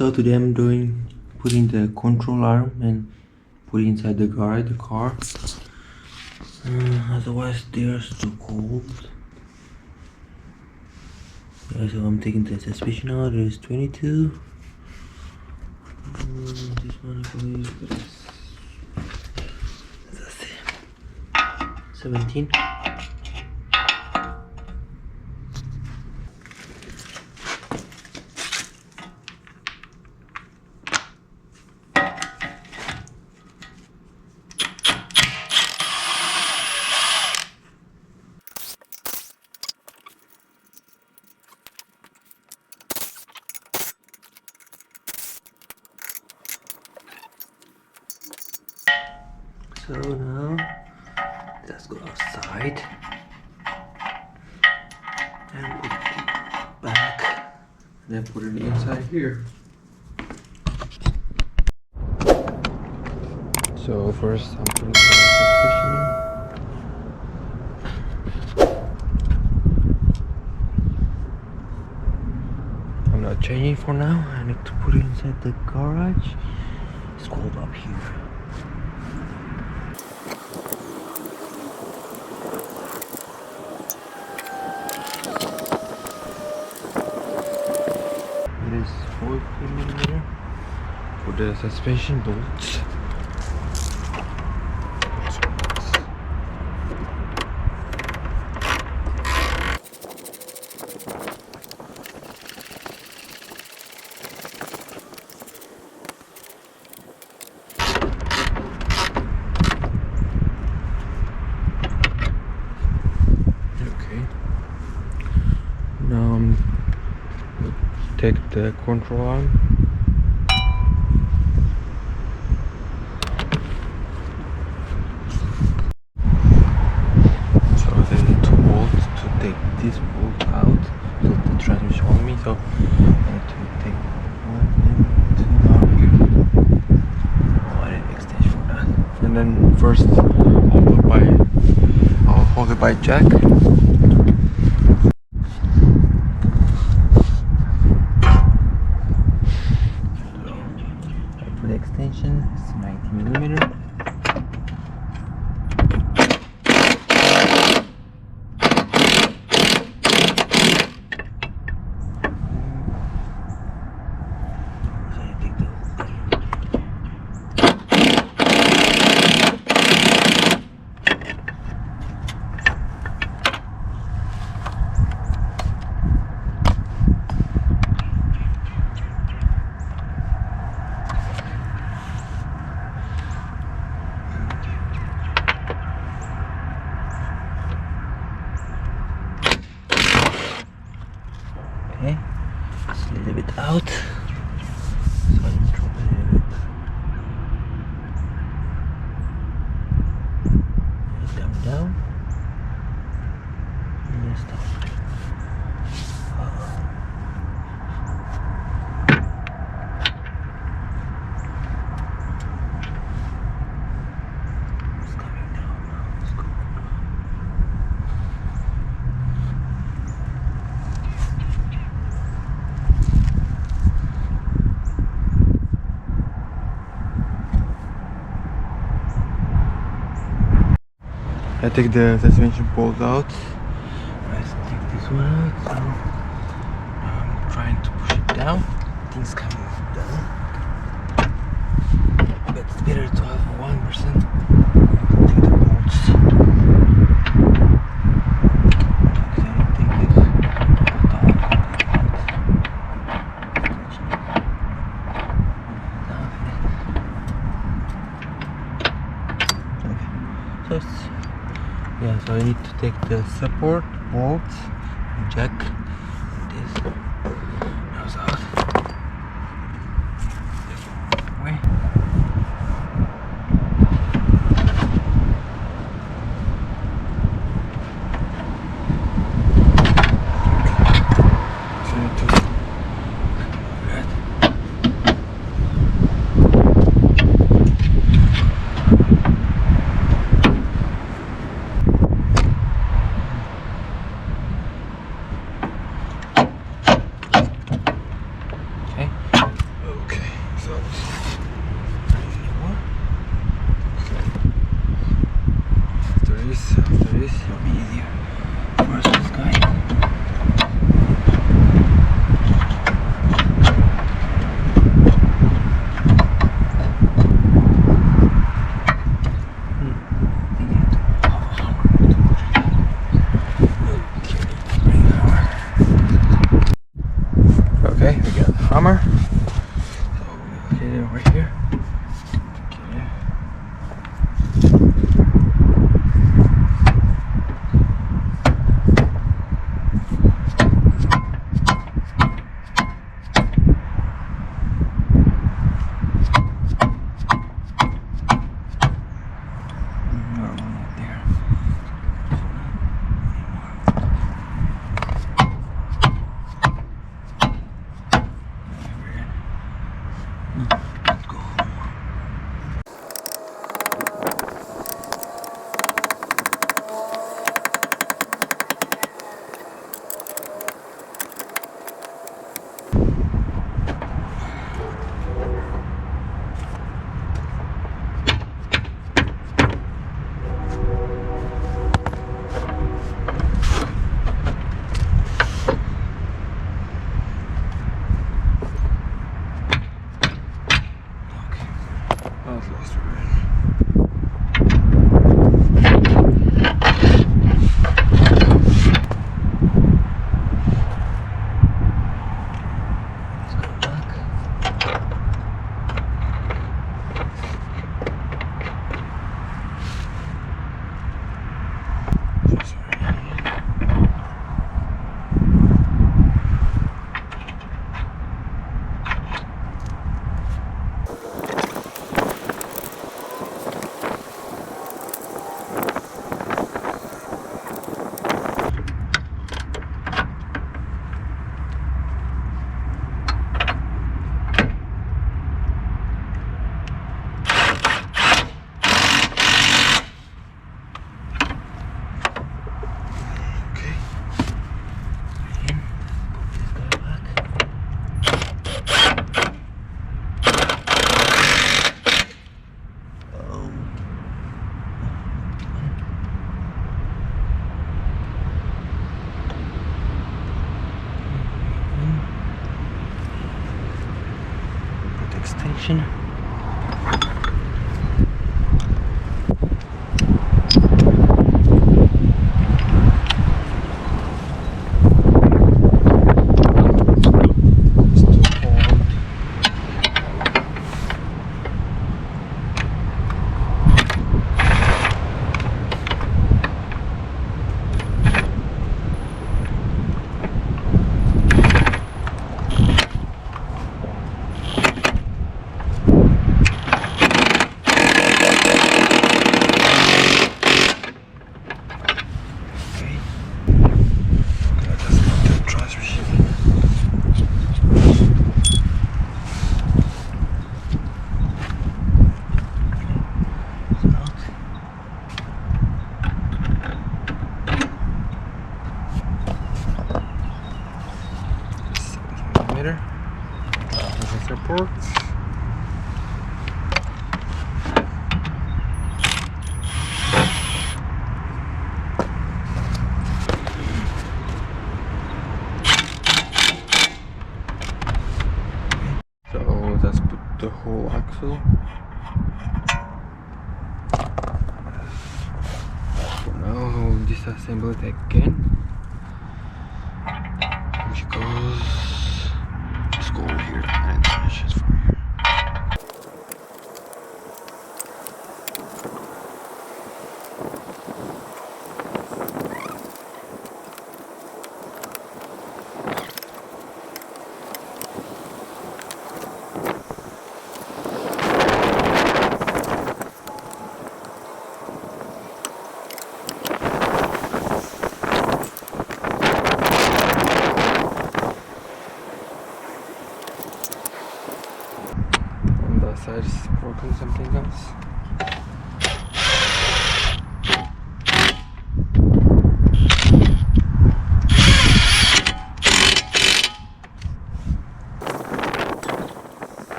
So today I'm putting the control arm and put it inside the garage, the car. Otherwise they're too cold. Yeah, so I'm taking the suspension out. There's 22. This one I believe is 17. So now let's go outside and put it back, and then put it inside here. So first I'm putting the suspension in. I'm not changing for now. I need to put it inside the garage. It's cold up here. It is 40mm for the suspension bolts. Now I'm going to take the control arm. So there are 2 bolts to take this bolt out, so the transmission on me. So I need to take 1 and 2 out here. Oh, I didn't extend for that. And then first I'll hold it by jack. The extension is 90mm. So I take the okay, just a little bit out, so I drop it a little bit. Come down, and then stop. It's coming down now. It's cool. I take the suspension bolt out. Let's take this one out. So I'm trying to push it down. Things coming down. But it's better to have 1%. Take the bolts. Okay, take this bolt out. Okay. So it's so I need to take the support bolt, jack, this goes out. Way. hammer. So we'll get it over here. Okay. Extension. Support. So let's put the whole axle. For now I'll disassemble it again, because let's go over here and finish it from here. Side is broken, something else.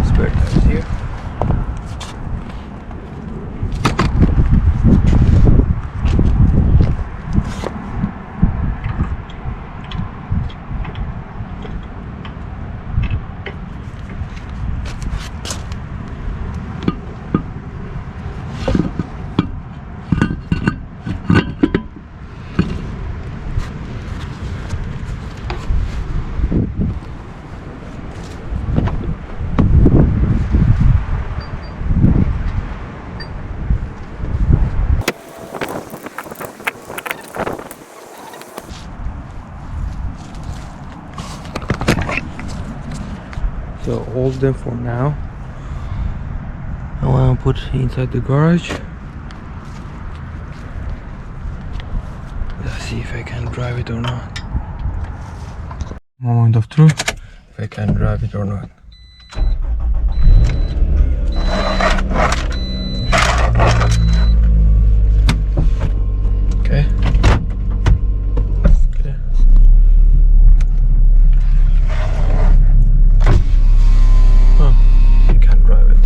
Spare tires here. So hold them for now. I want to put inside the garage. Let's see if I can drive it or not. Moment of truth, if I can drive it or not. Okay. Okay. Oh, I can't drive it.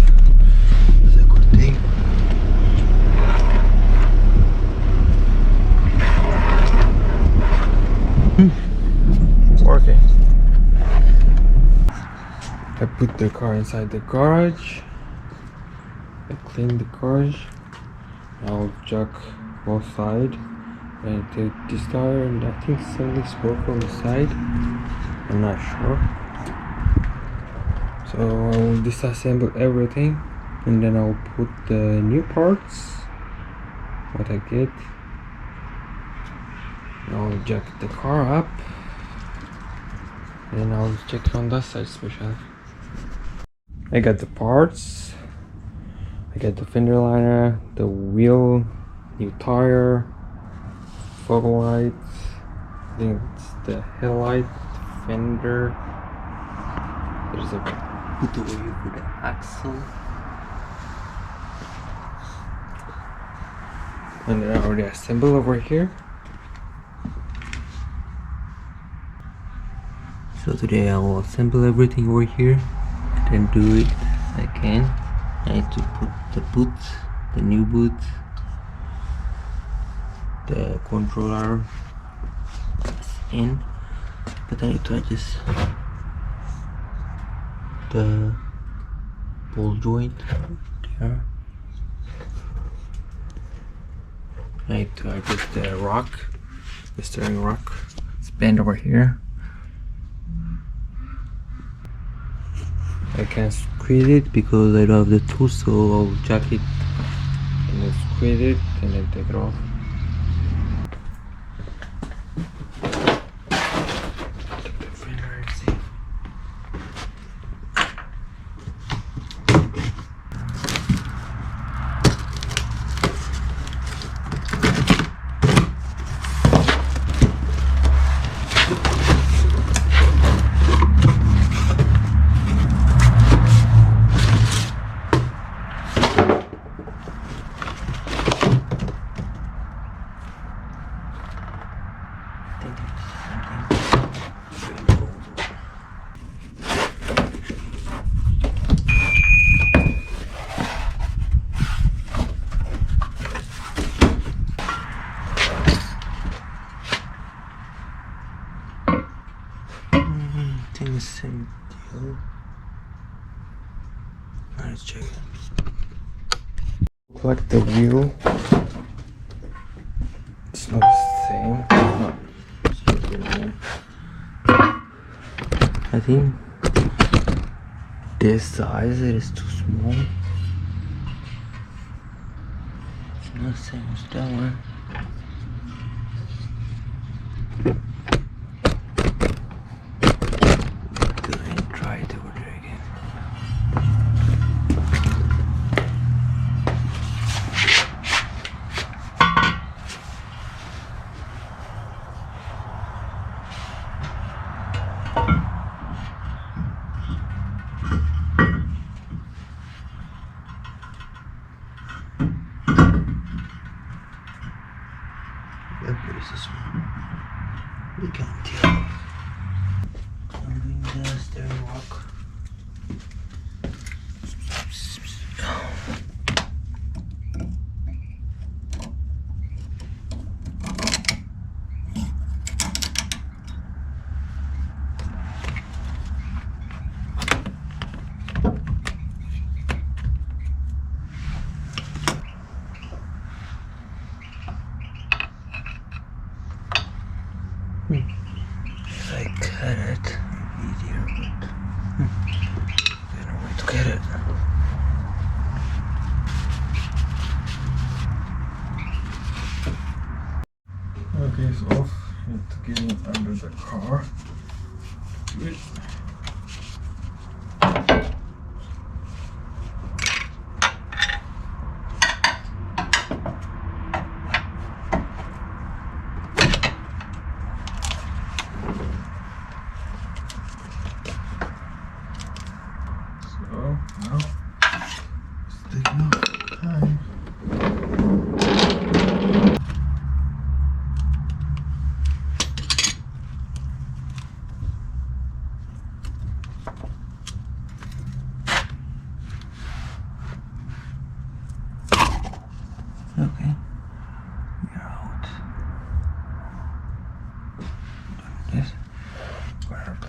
That's a good thing. Working. I put the car inside the garage. I clean the garage. I'll jack both sides and take this tire, and I think something's broke on the side. I'm not sure. So I'll disassemble everything and then I'll put the new parts what I get. I'll jack the car up and I'll check on that side especially. I got the parts. I got the fender liner, the wheel, new tire, fog lights, I think it's the headlight, fender. There's a put away for the axle. And then I already assembled over here. So today I will assemble everything over here. I can do it. I can. I need to put the boot, the new boot, the controller in, but I need to adjust the ball joint there. I need to adjust the rock, the steering rock. It's bent over here. I can't squeeze it because I don't have the tool, so I'll jack it and then squeeze it and then take it off. Take the fender and see. Same deal. Let's check it. Look like the wheel. It's not the same. It's not the same. I think this size it is too small. It's not the same as that one. What is this one? We can't tell. I'm doing the steering rock. If I cut it, easier, but better way to get it. Okay, it's off. You have to get it under the car. this. Grab